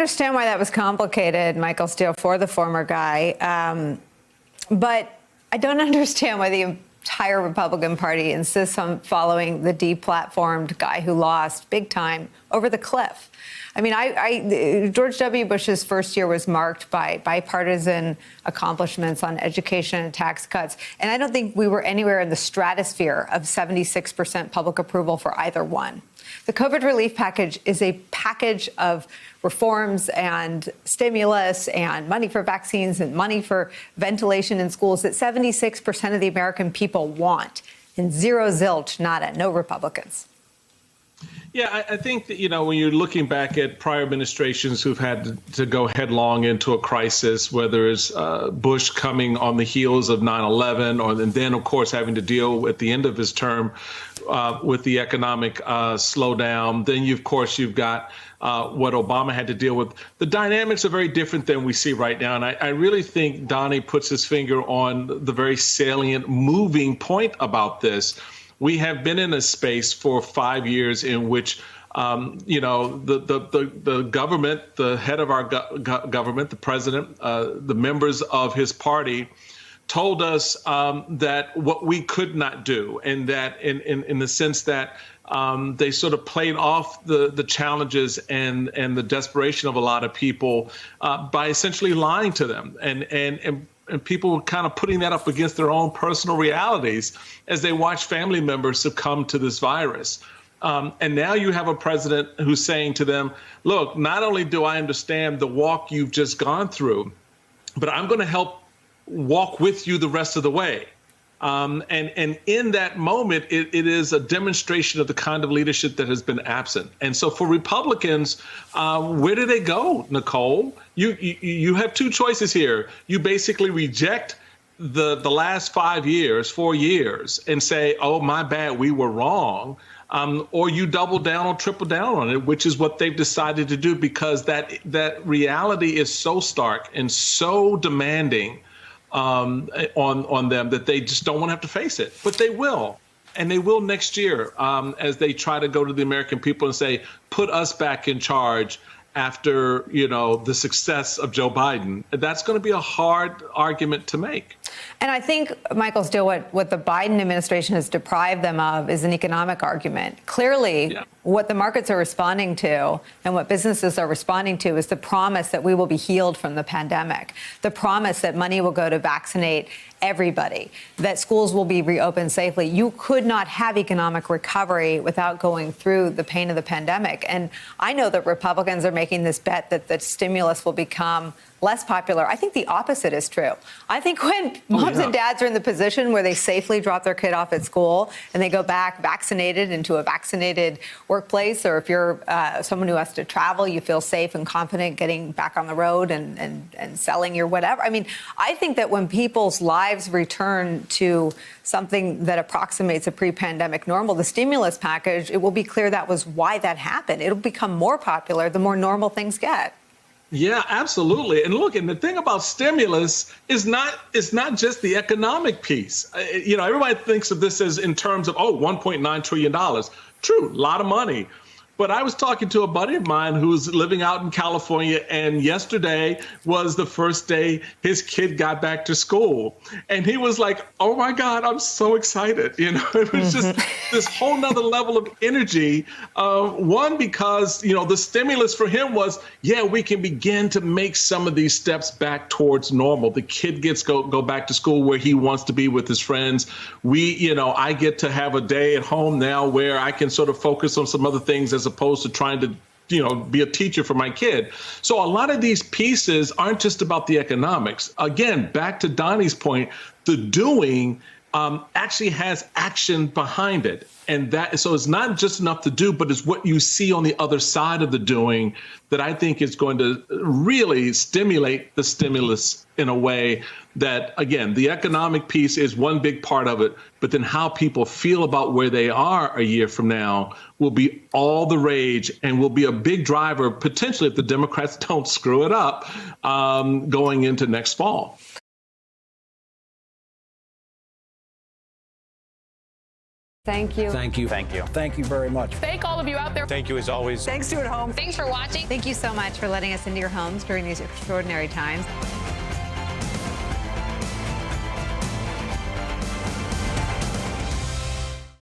understand why that was complicated, Michael Steele, for the former guy. But I don't understand why the entire Republican Party insists on following the deplatformed guy who lost big time over the cliff. I mean, George W. Bush's first year was marked by bipartisan accomplishments on education and tax cuts. And I don't think we were anywhere in the stratosphere of 76% public approval for either one. The COVID relief package is a package of reforms and stimulus and money for vaccines and money for ventilation in schools that 76% of the American people want. And zero, zilch, nada, no Republicans. Yeah, I think that, when you're looking back at prior administrations who've had to go headlong into a crisis, whether it's Bush coming on the heels of 9/11, and then, of course, having to deal at the end of his term with the economic slowdown. Then, you've got what Obama had to deal with. The dynamics are very different than we see right now. And I really think Donnie puts his finger on the very salient, moving point about this. We have been in a space for 5 years in which, the government, the head of our government, the president, the members of his party told us that what we could not do, and that in the sense that they sort of played off the challenges and the desperation of a lot of people by essentially lying to them. And people were kind of putting that up against their own personal realities as they watch family members succumb to this virus. And now you have a president who's saying to them, look, not only do I understand the walk you've just gone through, but I'm going to help walk with you the rest of the way. And in that moment, it is a demonstration of the kind of leadership that has been absent. And so for Republicans, where do they go, Nicole? You have two choices here. You basically reject the last 4 years, and say, oh, my bad, we were wrong. Or you double down or triple down on it, which is what they've decided to do, because that reality is so stark and so demanding on them that they just don't want to have to face it. But they will. And they will next year as they try to go to the American people and say, put us back in charge after, the success of Joe Biden. That's going to be a hard argument to make. And I think, Michael Steele, what the Biden administration has deprived them of is an economic argument. Clearly, what the markets are responding to and what businesses are responding to is the promise that we will be healed from the pandemic, the promise that money will go to vaccinate everybody, that schools will be reopened safely. You could not have economic recovery without going through the pain of the pandemic. And I know that Republicans are making this bet that the stimulus will become less popular. I think the opposite is true. I think when moms and dads are in the position where they safely drop their kid off at school and they go back vaccinated into a vaccinated workplace, or if you're someone who has to travel, you feel safe and confident getting back on the road and selling your whatever. I mean, I think that when people's lives return to something that approximates a pre-pandemic normal, the stimulus package, it will be clear that was why that happened. It'll become more popular the more normal things get. Yeah, absolutely. And look, and the thing about stimulus is not just the economic piece. Everybody thinks of this as in terms of, $1.9 trillion. True, a lot of money. But I was talking to a buddy of mine who's living out in California, and yesterday was the first day his kid got back to school. And he was like, oh, my God, I'm so excited. It was just this whole nother level of energy. One, because, the stimulus for him was, we can begin to make some of these steps back towards normal. The kid gets go back to school where he wants to be with his friends. I get to have a day at home now where I can sort of focus on some other things as opposed to trying to, be a teacher for my kid. So a lot of these pieces aren't just about the economics. Again, back to Donnie's point, the doing actually has action behind it. And so it's not just enough to do, but it's what you see on the other side of the doing that I think is going to really stimulate the stimulus in a way that, again, the economic piece is one big part of it, but then how people feel about where they are a year from now will be all the rage and will be a big driver, potentially, if the Democrats don't screw it up, going into next fall. Thank you. Thank you. Thank you. Thank you very much. Thank all of you out there. Thank you as always. Thanks to at home. Thanks for watching. Thank you so much for letting us into your homes during these extraordinary times.